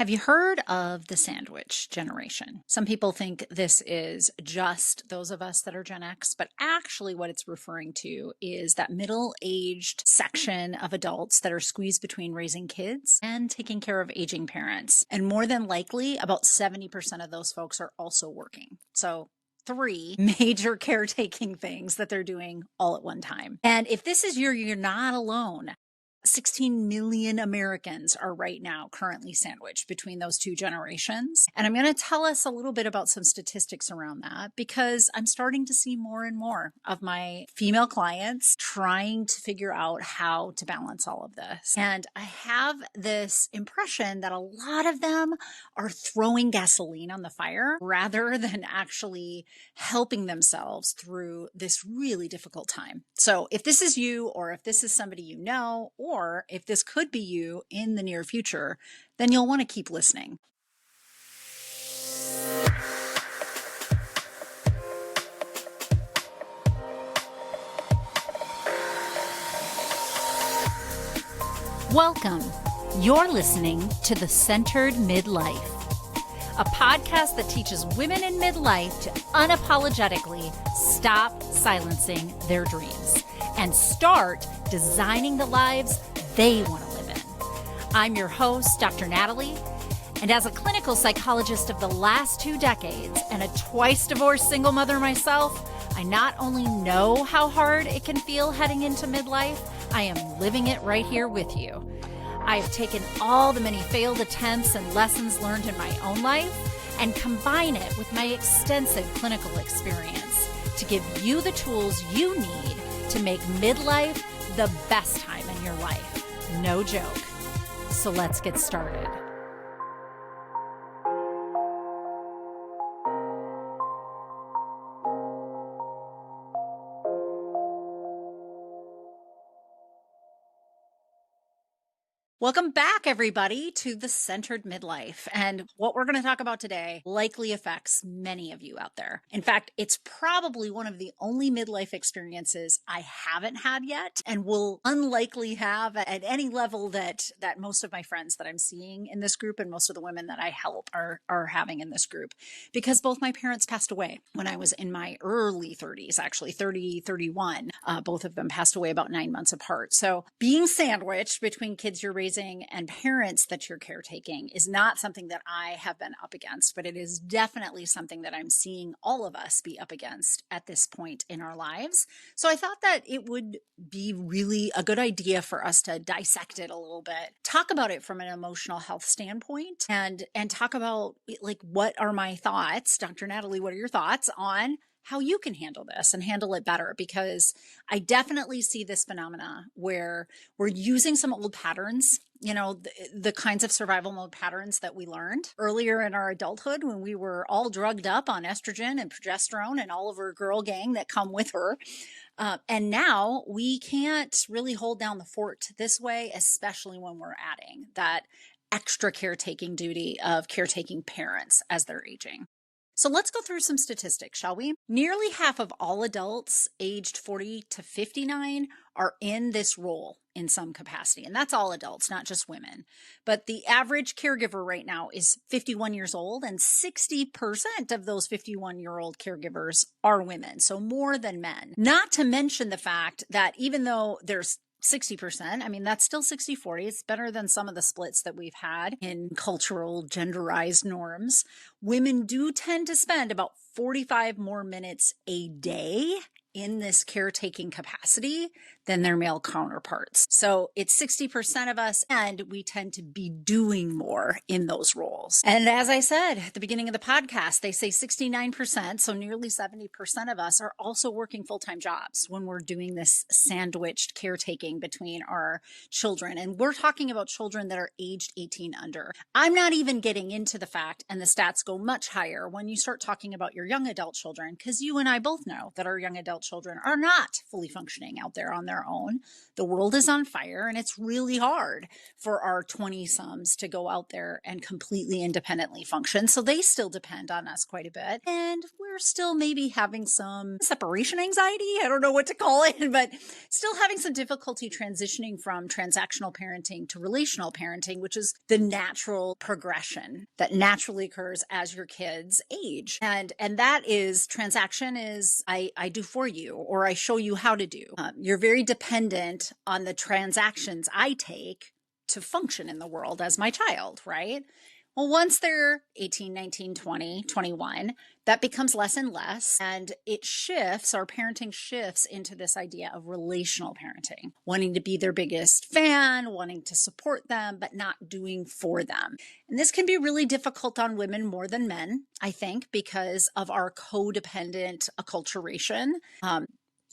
Have you heard of the sandwich generation? Some people think this is just those of us that are Gen X, but actually what it's referring to is that middle-aged section of adults that are squeezed between raising kids and taking care of aging parents. And more than likely, about 70% of those folks are also working. So three major caretaking things that they're doing all at one time. And if this is you're not alone. 16 million Americans are right now currently sandwiched between those two generations. And I'm going to tell us a little bit about some statistics around that because I'm starting to see more and more of my female clients trying to figure out how to balance all of this. And I have this impression that a lot of them are throwing gasoline on the fire rather than actually helping themselves through this really difficult time. So if this is you, or if this is somebody you know, or if this could be you in the near future, then you'll want to keep listening. Welcome. You're listening to The Centered Midlife, a podcast that teaches women in midlife to unapologetically stop silencing their dreams and start designing the lives they want to live in. I'm your host, Dr. Natalie, and as a clinical psychologist of the last 2 decades and a twice-divorced single mother myself, I not only know how hard it can feel heading into midlife, I am living it right here with you. I have taken all the many failed attempts and lessons learned in my own life and combine it with my extensive clinical experience to give you the tools you need to make midlife the best time in your life. No joke. So let's get started. Welcome back, everybody, to The Centered Midlife. And what we're going to talk about today likely affects many of you out there. In fact, it's probably one of the only midlife experiences I haven't had yet and will unlikely have at any level that most of my friends that I'm seeing in this group and most of the women that I help are having in this group. Because both my parents passed away when I was in my early 30s, actually 30, 31. Both of them passed away about 9 months apart. So being sandwiched between kids you're raising and parents that you're caretaking is not something that I have been up against, but it is definitely something that I'm seeing all of us be up against at this point in our lives. So I thought that it would be really a good idea for us to dissect it a little bit, talk about it from an emotional health standpoint, and talk about like, what are my thoughts? Dr. Natalie, what are your thoughts on how you can handle this and handle it better? Because I definitely see this phenomena where we're using some old patterns, the kinds of survival mode patterns that we learned earlier in our adulthood when we were all drugged up on estrogen and progesterone and all of her girl gang that come with her. And now we can't really hold down the fort this way, especially when we're adding that extra caretaking duty of caretaking parents as they're aging. So let's go through some statistics, shall we? Nearly half of all adults aged 40 to 59 are in this role in some capacity. And that's all adults, not just women. But the average caregiver right now is 51 years old, and 60% of those 51-year-old caregivers are women, so more than men. Not to mention the fact that even though there's 60%. I mean, that's still 60-40. It's better than some of the splits that we've had in cultural genderized norms. Women do tend to spend about 45 more minutes a day in this caretaking capacity than their male counterparts. So it's 60% of us, and we tend to be doing more in those roles. And as I said at the beginning of the podcast, they say 69%, so nearly 70% of us are also working full-time jobs when we're doing this sandwiched caretaking between our children. And we're talking about children that are aged 18 under. I'm not even getting into the fact, and the stats go much higher when you start talking about your young adult children, because you and I both know that our young adult adult children are not fully functioning out there on their own. The world is on fire, and it's really hard for our 20-somes to go out there and completely independently function. So they still depend on us quite a bit. And we're still maybe having some separation anxiety. I don't know what to call it, but still having some difficulty transitioning from transactional parenting to relational parenting, which is the natural progression that naturally occurs as your kids age. And that is transaction is I do for you, or I show you how to do. You're very dependent on the transactions I take to function in the world as my child, right? Well, once they're 18, 19, 20, 21, that becomes less and less. And it shifts, our parenting shifts into this idea of relational parenting, wanting to be their biggest fan, wanting to support them, but not doing for them. And this can be really difficult on women more than men, I think, because of our codependent acculturation.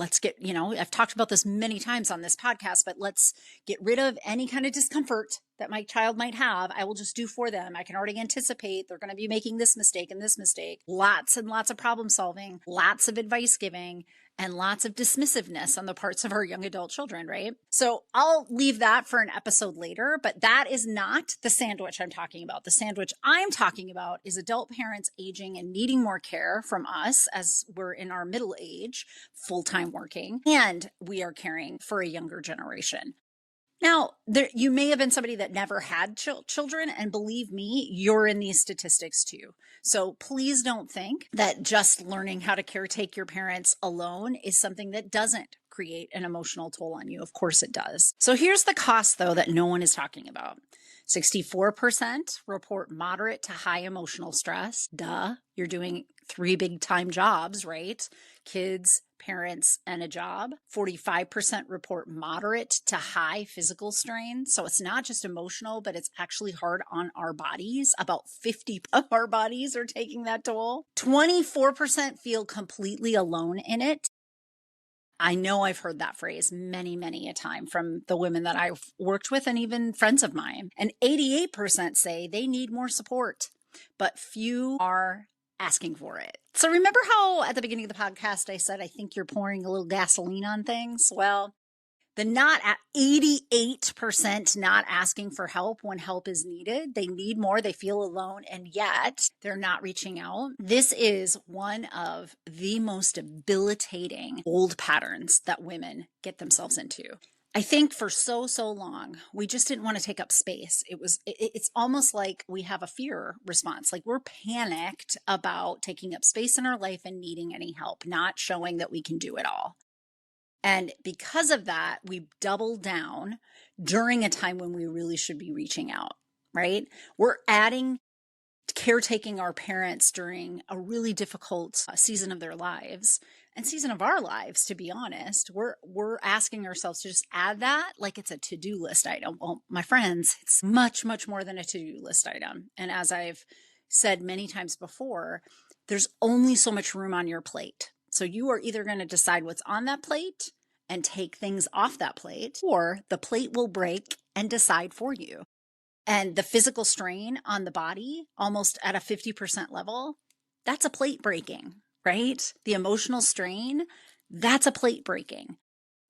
Let's get, I've talked about this many times on this podcast, but let's get rid of any kind of discomfort that my child might have. I will just do for them. I can already anticipate they're going to be making this mistake and this mistake. Lots and lots of problem solving, lots of advice giving, and lots of dismissiveness on the parts of our young adult children, right? So I'll leave that for an episode later, but that is not the sandwich I'm talking about. The sandwich I'm talking about is adult parents aging and needing more care from us as we're in our middle age, full-time working, and we are caring for a younger generation. Now, you may have been somebody that never had children, and believe me, you're in these statistics too. So please don't think that just learning how to caretake your parents alone is something that doesn't create an emotional toll on you. Of course it does. So here's the cost, though, that no one is talking about. 64% report moderate to high emotional stress. Duh, you're doing 3 big-time jobs, right? Kids, parents, and a job. 45% report moderate to high physical strain. So it's not just emotional, but it's actually hard on our bodies. About 50 of our bodies are taking that toll. 24% feel completely alone in it. I know I've heard that phrase many, many a time from the women that I've worked with and even friends of mine. And 88% say they need more support, but few are asking for it. So remember how at the beginning of the podcast, I said, I think you're pouring a little gasoline on things? Well, the not at 88% not asking for help when help is needed. They need more. They feel alone, and yet they're not reaching out. This is one of the most debilitating old patterns that women get themselves into. I think for so long, we just didn't want to take up space. It's almost like we have a fear response. Like we're panicked about taking up space in our life and needing any help, not showing that we can do it all. And because of that, we double down during a time when we really should be reaching out, right? We're adding caretaking our parents during a really difficult season of their lives and season of our lives, to be honest. We're asking ourselves to just add that like it's a to-do list item. Well, my friends, it's much, much more than a to-do list item. And as I've said many times before, there's only so much room on your plate. So you are either going to decide what's on that plate and take things off that plate, or the plate will break and decide for you. And the physical strain on the body, almost at a 50% level, that's a plate breaking, right? The emotional strain, that's a plate breaking.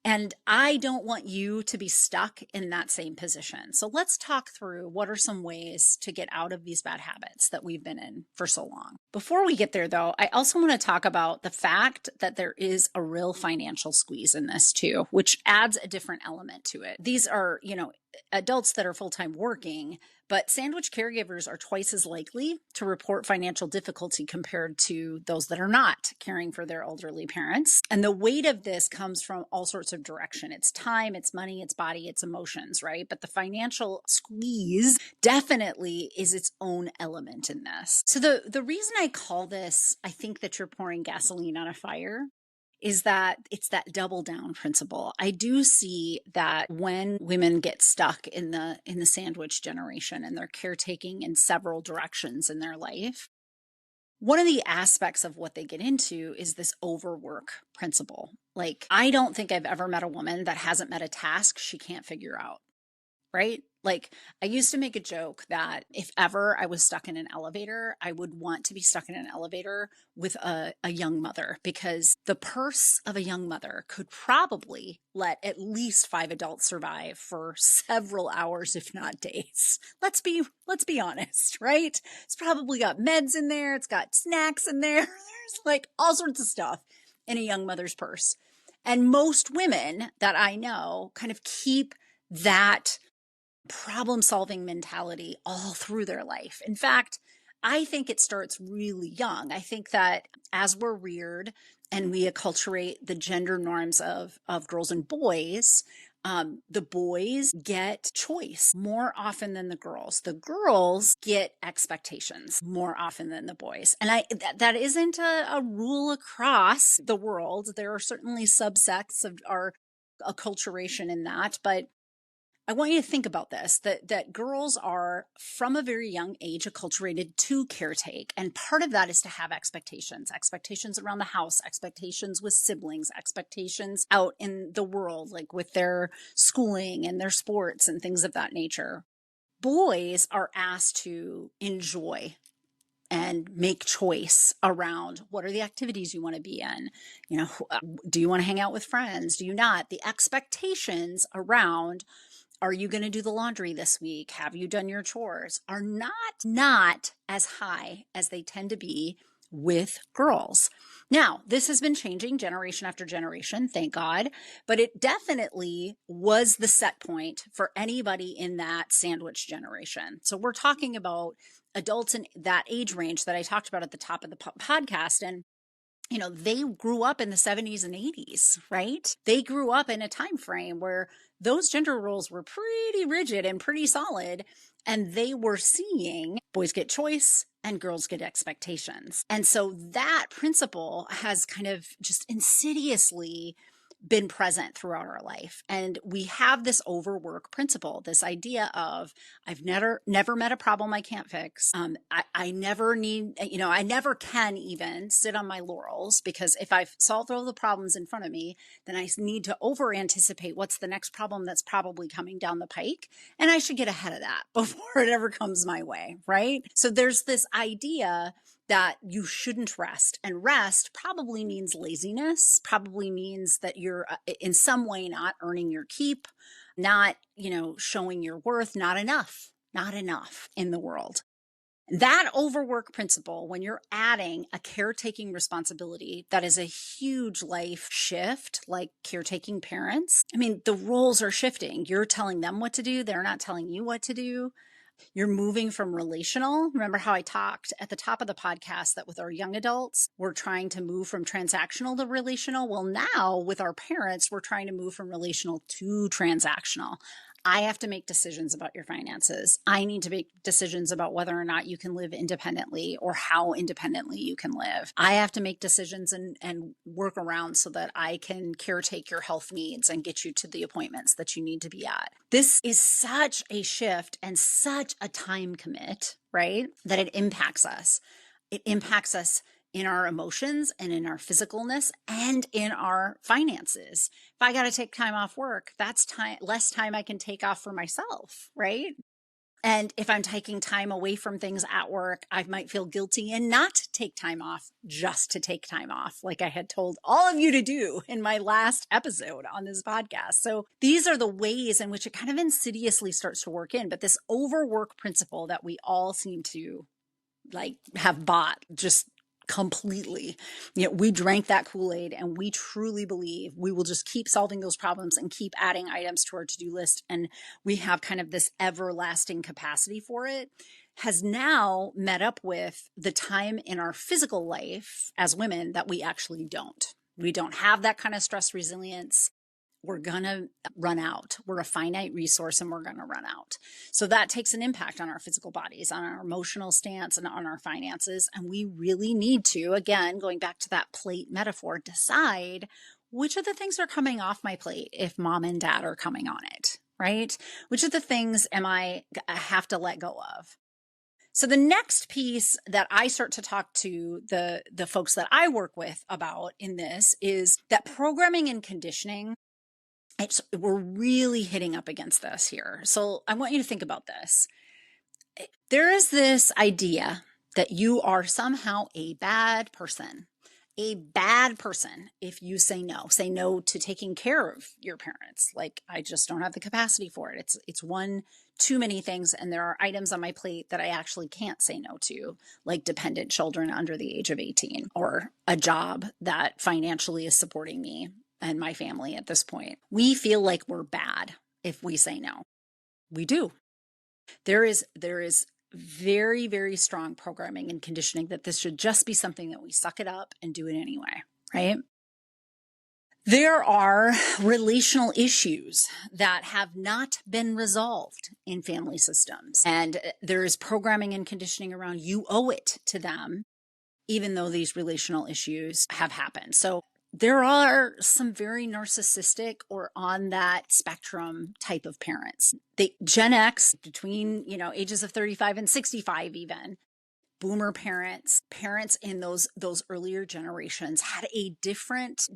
And I don't want you to be stuck in that same position. So let's talk through what are some ways to get out of these bad habits that we've been in for so long. Before we get there, though, I also want to talk about the fact that there is a real financial squeeze in this too, which adds a different element to it. These are, adults that are full-time working, but sandwich caregivers are twice as likely to report financial difficulty compared to those that are not caring for their elderly parents. And the weight of this comes from all sorts of direction. It's time, it's money, it's body, it's emotions, right? But the financial squeeze definitely is its own element in this. So the reason I call this, I think that you're pouring gasoline on a fire, is that it's that double down principle. I do see that when women get stuck in the sandwich generation and they're caretaking in several directions in their life, one of the aspects of what they get into is this overwork principle. Like, I don't think I've ever met a woman that hasn't met a task she can't figure out, right? Like, I used to make a joke that if ever I was stuck in an elevator, I would want to be stuck in an elevator with a young mother, because the purse of a young mother could probably let at least 5 adults survive for several hours, if not days. Let's be honest, right? It's probably got meds in there, it's got snacks in there. There's like all sorts of stuff in a young mother's purse. And most women that I know kind of keep that problem solving mentality all through their life. In fact, I think it starts really young. I think that as we're reared and we acculturate the gender norms of girls and boys, the boys get choice more often than the girls. The girls get expectations more often than the boys. And that isn't a rule across the world. There are certainly subsects of our acculturation in that, but I want you to think about this, that girls are from a very young age acculturated to caretake. And part of that is to have expectations around the house, expectations with siblings, expectations out in the world, like with their schooling and their sports and things of that nature. Boys are asked to enjoy and make choice around what are the activities you want to be in. Do you want to hang out with friends? Do you not? The expectations around, are you going to do the laundry this week? Have you done your chores? Are not as high as they tend to be with girls. Now, this has been changing generation after generation, thank God, but it definitely was the set point for anybody in that sandwich generation. So we're talking about adults in that age range that I talked about at the top of the podcast. And they grew up in the 70s and 80s, right? They grew up in a time frame where those gender roles were pretty rigid and pretty solid, and they were seeing boys get choice and girls get expectations. And so that principle has kind of just insidiously been present throughout our life. And we have this overwork principle, this idea of, I've never met a problem I can't fix. I never need, I never can even sit on my laurels, because if I've solved all the problems in front of me, then I need to over anticipate what's the next problem that's probably coming down the pike. And I should get ahead of that before it ever comes my way, right? So there's this idea that you shouldn't rest. And rest probably means laziness, probably means that you're in some way not earning your keep, not, showing your worth, not enough in the world. That overwork principle, when you're adding a caretaking responsibility, that is a huge life shift, like caretaking parents. I mean, the roles are shifting. You're telling them what to do. They're not telling you what to do. You're moving from relational. Remember how I talked at the top of the podcast that with our young adults, we're trying to move from transactional to relational. Well, now with our parents, we're trying to move from relational to transactional. I have to make decisions about your finances. I need to make decisions about whether or not you can live independently or how independently you can live. I have to make decisions and work around so that I can caretake your health needs and get you to the appointments that you need to be at. This is such a shift and such a time commit, right? That it impacts us. It impacts us in our emotions and in our physicalness and in our finances. If I got to take time off work, that's less time I can take off for myself, right? And if I'm taking time away from things at work, I might feel guilty and not take time off just to take time off, like I had told all of you to do in my last episode on this podcast. So these are the ways in which it kind of insidiously starts to work in. But this overwork principle that we all seem to have bought just completely. We drank that Kool-Aid, and we truly believe we will just keep solving those problems and keep adding items to our to-do list. And we have kind of this everlasting capacity for it, has now met up with the time in our physical life as women that we actually don't. We don't have that kind of stress resilience. We're going to run out. We're a finite resource and we're going to run out. So that takes an impact on our physical bodies, on our emotional stance, and on our finances. And we really need to, again, going back to that plate metaphor, decide which of the things are coming off my plate if mom and dad are coming on it, right? Which of the things I have to let go of? So the next piece that I start to talk to the folks that I work with about in this is that programming and conditioning we're really hitting up against this here. So I want you to think about this. There is this idea that you are somehow a bad person. A bad person if you say no to taking care of your parents. Like, I just don't have the capacity for it. It's one too many things, and there are items on my plate that I actually can't say no to, like dependent children under the age of 18, or a job that financially is supporting me and my family at this point. We feel like we're bad if we say no. We do. There is very, very strong programming and conditioning that this should just be something that we suck it up and do it anyway, right? There are relational issues that have not been resolved in family systems. And there is programming and conditioning around you owe it to them, even though these relational issues have happened. So there are some very narcissistic or on that spectrum type of parents. The Gen X, between, ages of 35 and 65 even, boomer parents, parents in those earlier generations had a different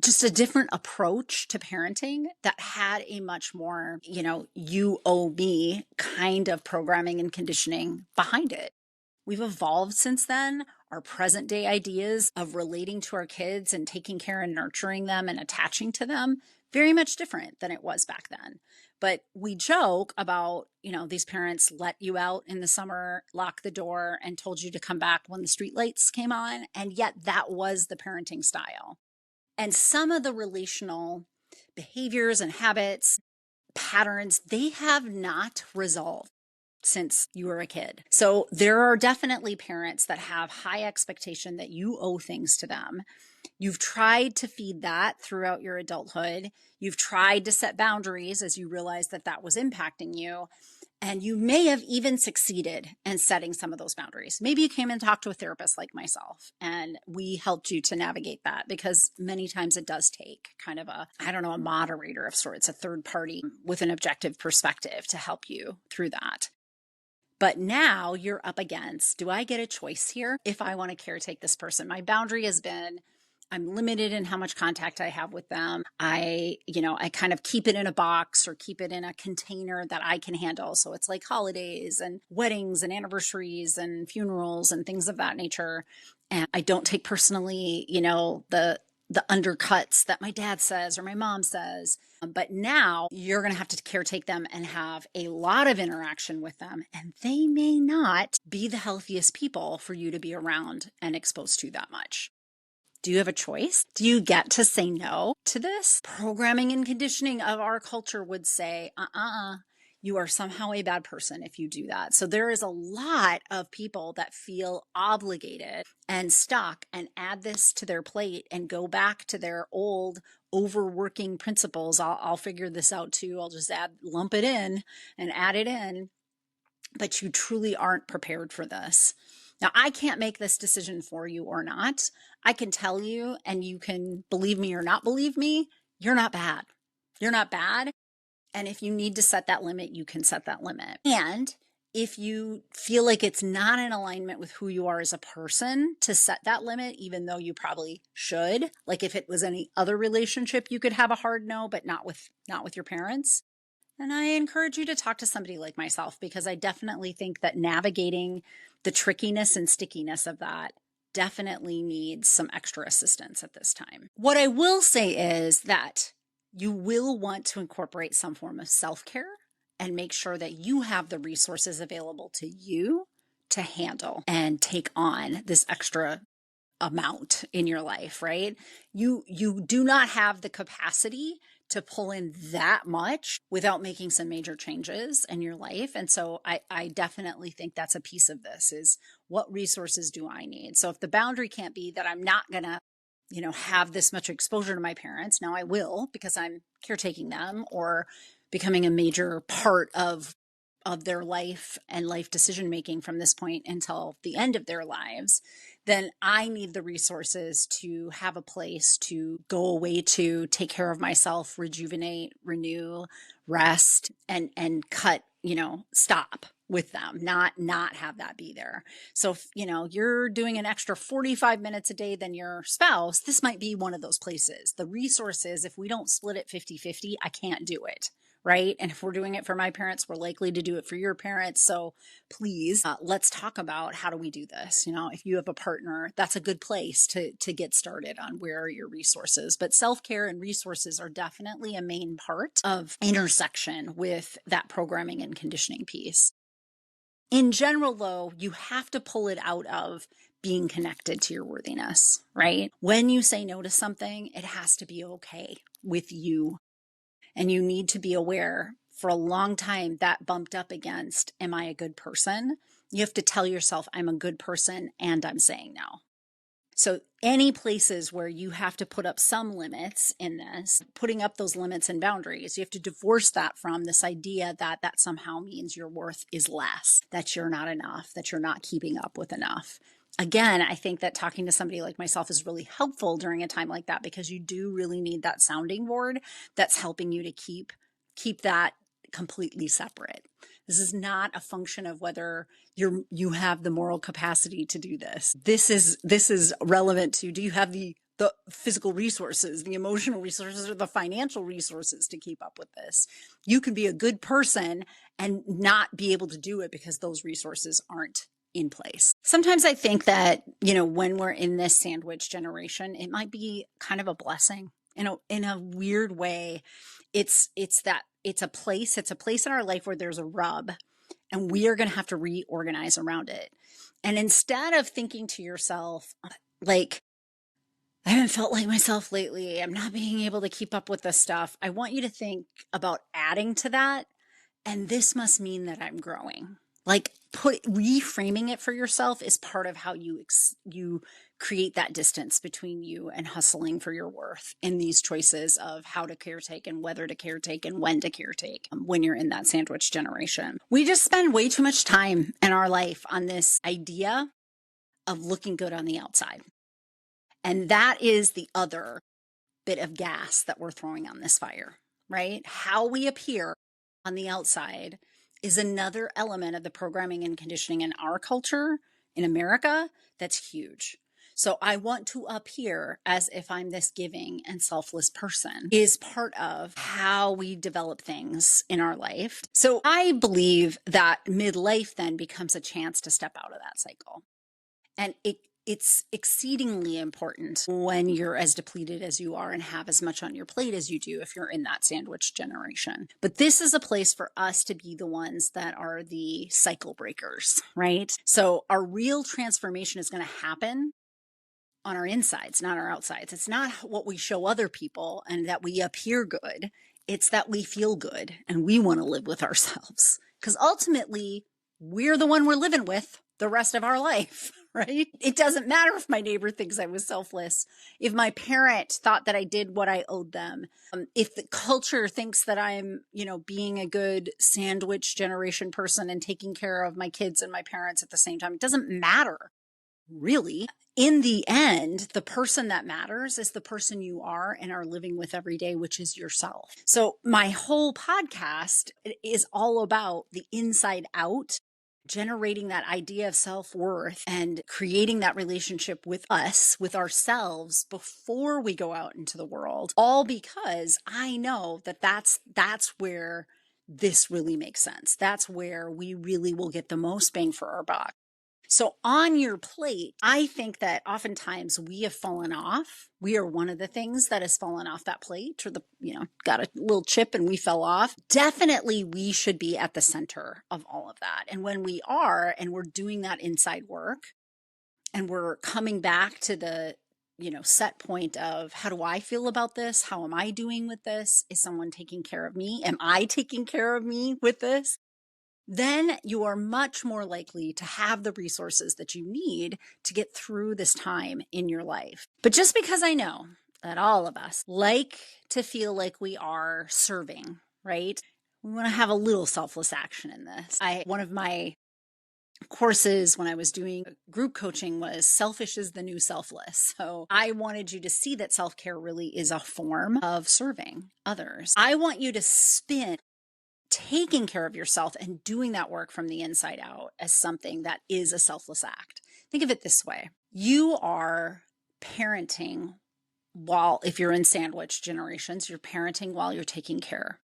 approach to parenting that had a much more, you owe me kind of programming and conditioning behind it. We've evolved since then. Our present day ideas of relating to our kids and taking care and nurturing them and attaching to them, very much different than it was back then. But we joke about, these parents let you out in the summer, lock the door, and told you to come back when the streetlights came on. And yet that was the parenting style. And some of the relational behaviors and habits, patterns, they have not resolved since you were a kid. So there are definitely parents that have high expectation that you owe things to them. You've tried to feed that throughout your adulthood. You've tried to set boundaries as you realize that that was impacting you. And you may have even succeeded in setting some of those boundaries. Maybe you came and talked to a therapist like myself, and we helped you to navigate that, because many times it does take kind of a moderator of sorts, a third party with an objective perspective to help you through that. But now you're up against, do I get a choice here if I want to caretake this person? My boundary has been, I'm limited in how much contact I have with them. I kind of keep it in a box or keep it in a container that I can handle. So it's like holidays and weddings and anniversaries and funerals and things of that nature. And I don't take personally, the undercuts that my dad says or my mom says. But now you're going to have to caretake them and have a lot of interaction with them. And they may not be the healthiest people for you to be around and exposed to that much. Do you have a choice? Do you get to say no to this? Programming and conditioning of our culture would say, you are somehow a bad person if you do that. So there is a lot of people that feel obligated and stuck and add this to their plate and go back to their old overworking principles. I'll figure this out too. I'll just lump it in and add it in. But you truly aren't prepared for this. Now, I can't make this decision for you or not. I can tell you, and you can believe me or not believe me, you're not bad. You're not bad. And if you need to set that limit, you can set that limit. And if you feel like it's not in alignment with who you are as a person to set that limit, even though you probably should, like if it was any other relationship, you could have a hard no, but not with your parents. And I encourage you to talk to somebody like myself, because I definitely think that navigating the trickiness and stickiness of that definitely needs some extra assistance at this time. What I will say is that you will want to incorporate some form of self-care and make sure that you have the resources available to you to handle and take on this extra amount in your life, right? You do not have the capacity to pull in that much without making some major changes in your life. And so I definitely think that's a piece of this, is what resources do I need? So if the boundary can't be that I'm not going to have this much exposure to my parents. Now I will, because I'm caretaking them or becoming a major part of their life and life decision making from this point until the end of their lives. Then I need the resources to have a place to go away to, take care of myself, rejuvenate, renew, rest, and cut, stop with them, not have that be there. So if, you're doing an extra 45 minutes a day than your spouse, this might be one of those places. The resources, if we don't split it 50-50, I can't do it. Right. And if we're doing it for my parents, we're likely to do it for your parents. So please, let's talk about how do we do this? If you have a partner, that's a good place to get started on where are your resources. But self-care and resources are definitely a main part of intersection with that programming and conditioning piece. In general, though, you have to pull it out of being connected to your worthiness, right? When you say no to something, it has to be okay with you. And you need to be aware for a long time that bumped up against, am I a good person? You have to tell yourself, I'm a good person and I'm saying no. So any places where you have to put up some limits in this, putting up those limits and boundaries, you have to divorce that from this idea that that somehow means your worth is less, that you're not enough, that you're not keeping up with enough. Again, I think that talking to somebody like myself is really helpful during a time like that, because you do really need that sounding board that's helping you to keep that completely separate. This is not a function of whether you have the moral capacity to do this. This is relevant to, do you have the physical resources, the emotional resources, or the financial resources to keep up with this? You can be a good person and not be able to do it because those resources aren't in place. Sometimes I think that, when we're in this sandwich generation, it might be kind of a blessing. In a weird way. It's a place in our life where there's a rub, and we are going to have to reorganize around it. And instead of thinking to yourself, like, I haven't felt like myself lately, I'm not being able to keep up with this stuff, I want you to think about adding to that. And this must mean that I'm growing. Like, reframing it for yourself is part of how you create that distance between you and hustling for your worth in these choices of how to caretake and whether to caretake and when to caretake when you're in that sandwich generation. We just spend way too much time in our life on this idea of looking good on the outside. And that is the other bit of gas that we're throwing on this fire, right? How we appear on the outside is another element of the programming and conditioning in our culture in America that's huge. So I want to appear as if I'm this giving and selfless person is part of how we develop things in our life. So I believe that midlife then becomes a chance to step out of that cycle. And it's exceedingly important when you're as depleted as you are and have as much on your plate as you do if you're in that sandwich generation. But this is a place for us to be the ones that are the cycle breakers, right? So our real transformation is going to happen on our insides, not our outsides. It's not what we show other people and that we appear good. It's that we feel good and we want to live with ourselves, because ultimately we're the one we're living with the rest of our life, right? It doesn't matter if my neighbor thinks I was selfless, if my parent thought that I did what I owed them, if the culture thinks that I'm, being a good sandwich generation person and taking care of my kids and my parents at the same time. It doesn't matter, really. In the end, the person that matters is the person you are and are living with every day, which is yourself. So my whole podcast is all about the inside out, generating that idea of self-worth and creating that relationship with us, with ourselves before we go out into the world, all because I know that that's where this really makes sense. That's where we really will get the most bang for our buck. So on your plate, I think that oftentimes we have fallen off. We are one of the things that has fallen off that plate, or got a little chip and we fell off. Definitely we should be at the center of all of that. And when we are, and we're doing that inside work, and we're coming back to the set point of, how do I feel about this? How am I doing with this? Is someone taking care of me? Am I taking care of me with this? Then you are much more likely to have the resources that you need to get through this time in your life. But just because I know that all of us like to feel like we are serving, right? We want to have a little selfless action in this. One of my courses when I was doing group coaching was selfish is the new selfless. So I wanted you to see that self-care really is a form of serving others. I want you to spin taking care of yourself and doing that work from the inside out as something that is a selfless act. Think of it this way. You are parenting while, if you're in sandwich generations, you're parenting while you're taking care.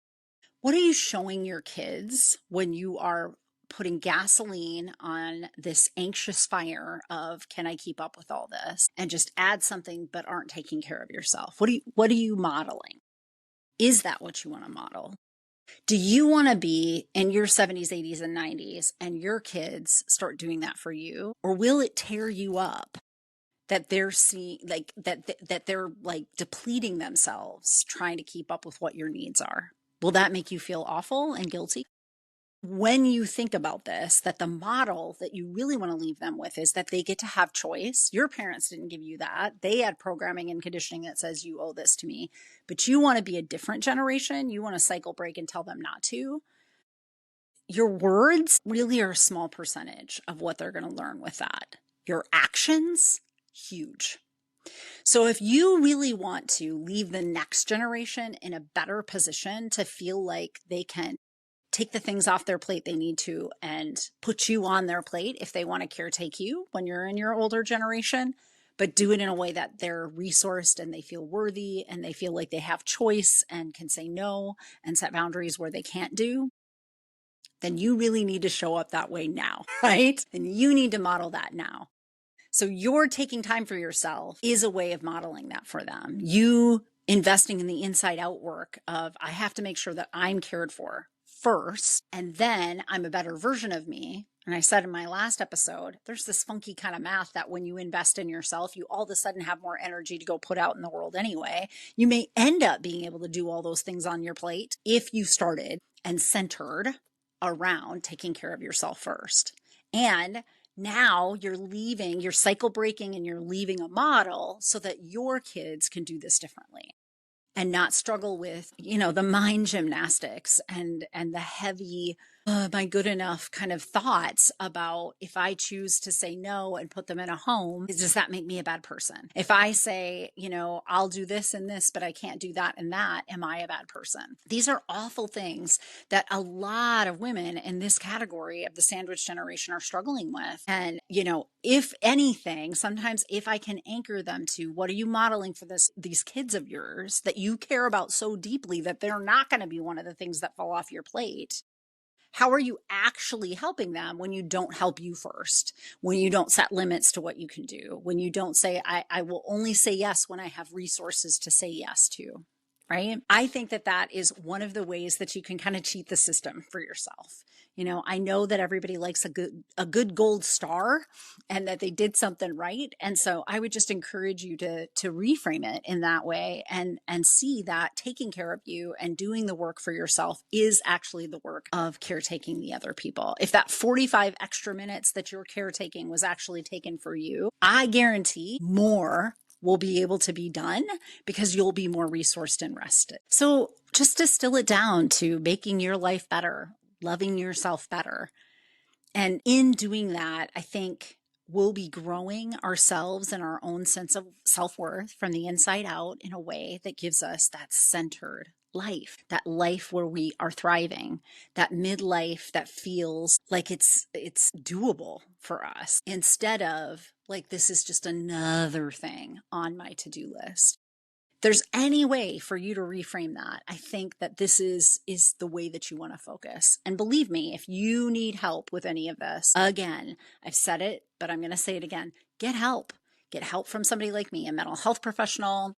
What are you showing your kids when you are putting gasoline on this anxious fire of, can I keep up with all this, and just add something but aren't taking care of yourself? What are you modeling? Is that what you want to model? Do you want to be in your 70s, 80s, and 90s and your kids start doing that for you? Or will it tear you up that they're seeing like that they're like depleting themselves trying to keep up with what your needs are? Will that make you feel awful and guilty? When you think about this, that the model that you really want to leave them with is that they get to have choice. Your parents didn't give you that. They had programming and conditioning that says you owe this to me, but you want to be a different generation. You want to cycle break and tell them not to. Your words really are a small percentage of what they're going to learn with that. Your actions, huge. So if you really want to leave the next generation in a better position to feel like they can take the things off their plate they need to and put you on their plate if they want to caretake you when you're in your older generation, but do it in a way that they're resourced and they feel worthy and they feel like they have choice and can say no and set boundaries where they can't do, then you really need to show up that way now, right? And you need to model that now. So your taking time for yourself is a way of modeling that for them. You investing in the inside out work of, I have to make sure that I'm cared for first, and then I'm a better version of me. And I said in my last episode, there's this funky kind of math that when you invest in yourself, you all of a sudden have more energy to go put out in the world anyway. You may end up being able to do all those things on your plate if you started and centered around taking care of yourself first. And now you're cycle breaking and you're leaving a model so that your kids can do this differently and not struggle with, the mind gymnastics and the heavy, am I good enough kind of thoughts about, if I choose to say no and put them in a home, does that make me a bad person? If I say, I'll do this and this, but I can't do that and that, am I a bad person? These are awful things that a lot of women in this category of the sandwich generation are struggling with. And, if anything, sometimes if I can anchor them to, what are you modeling for these kids of yours that you care about so deeply that they're not going to be one of the things that fall off your plate? How are you actually helping them when you don't help you first? When you don't set limits to what you can do? When you don't say, I will only say yes when I have resources to say yes to, right? I think that is one of the ways that you can kind of cheat the system for yourself. I know that everybody likes a good gold star and that they did something right. And so I would just encourage you to reframe it in that way and see that taking care of you and doing the work for yourself is actually the work of caretaking the other people. If that 45 extra minutes that you're caretaking was actually taken for you, I guarantee more will be able to be done because you'll be more resourced and rested. So just distill it down to making your life better, loving yourself better. And in doing that, I think we'll be growing ourselves and our own sense of self-worth from the inside out in a way that gives us that centered life, that life where we are thriving, that midlife that feels like it's doable for us instead of like, this is just another thing on my to-do list. If there's any way for you to reframe that, I think that this is the way that you want to focus. And believe me, if you need help with any of this, again, I've said it, but I'm going to say it again, get help. Get help from somebody like me, a mental health professional,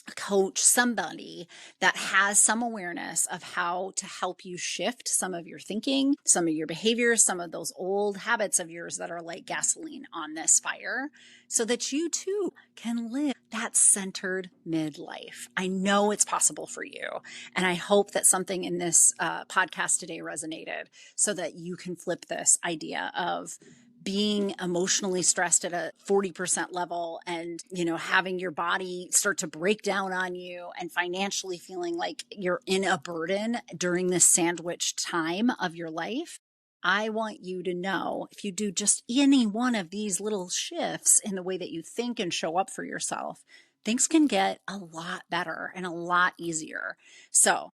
a coach, somebody that has some awareness of how to help you shift some of your thinking, some of your behaviors, some of those old habits of yours that are like gasoline on this fire, so that you too can live that centered midlife. I know it's possible for you. And I hope that something in this podcast today resonated so that you can flip this idea of being emotionally stressed at a 40% level and, having your body start to break down on you and financially feeling like you're in a burden during this sandwich time of your life. I want you to know, if you do just any one of these little shifts in the way that you think and show up for yourself, things can get a lot better and a lot easier. So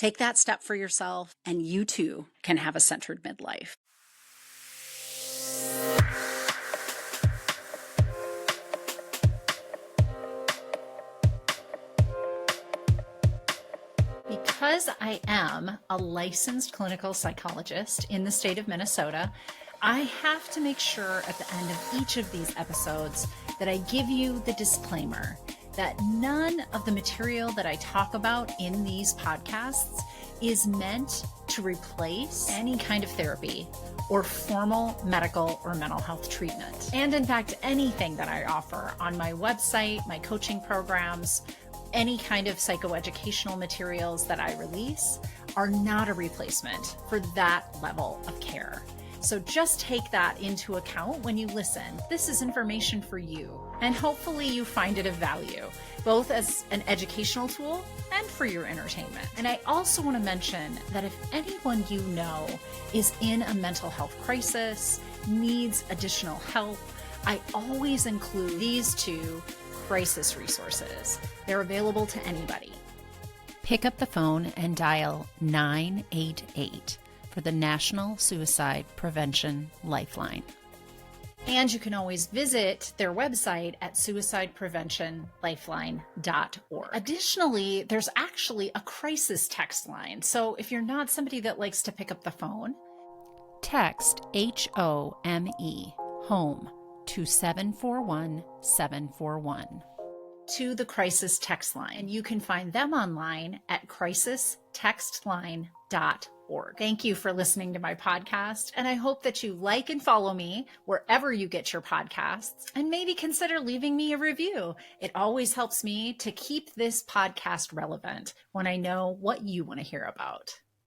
Take that step for yourself, and you too can have a centered midlife. Because I am a licensed clinical psychologist in the state of Minnesota, I have to make sure at the end of each of these episodes that I give you the disclaimer that none of the material that I talk about in these podcasts is meant to replace any kind of therapy or formal medical or mental health treatment. And in fact, anything that I offer on my website, my coaching programs, any kind of psychoeducational materials that I release are not a replacement for that level of care. So just take that into account when you listen. This is information for you, and hopefully you find it of value, both as an educational tool and for your entertainment. And I also want to mention that if anyone you know is in a mental health crisis, needs additional help, I always include these two crisis resources. They're available to anybody. Pick up the phone and dial 988 for the National Suicide Prevention Lifeline. And you can always visit their website at suicidepreventionlifeline.org. Additionally, there's actually a crisis text line. So if you're not somebody that likes to pick up the phone, text HOME, home, to 741-741 to the crisis text line. And you can find them online at crisistextline.org. Thank you for listening to my podcast, and I hope that you like and follow me wherever you get your podcasts, and maybe consider leaving me a review. It always helps me to keep this podcast relevant when I know what you want to hear about.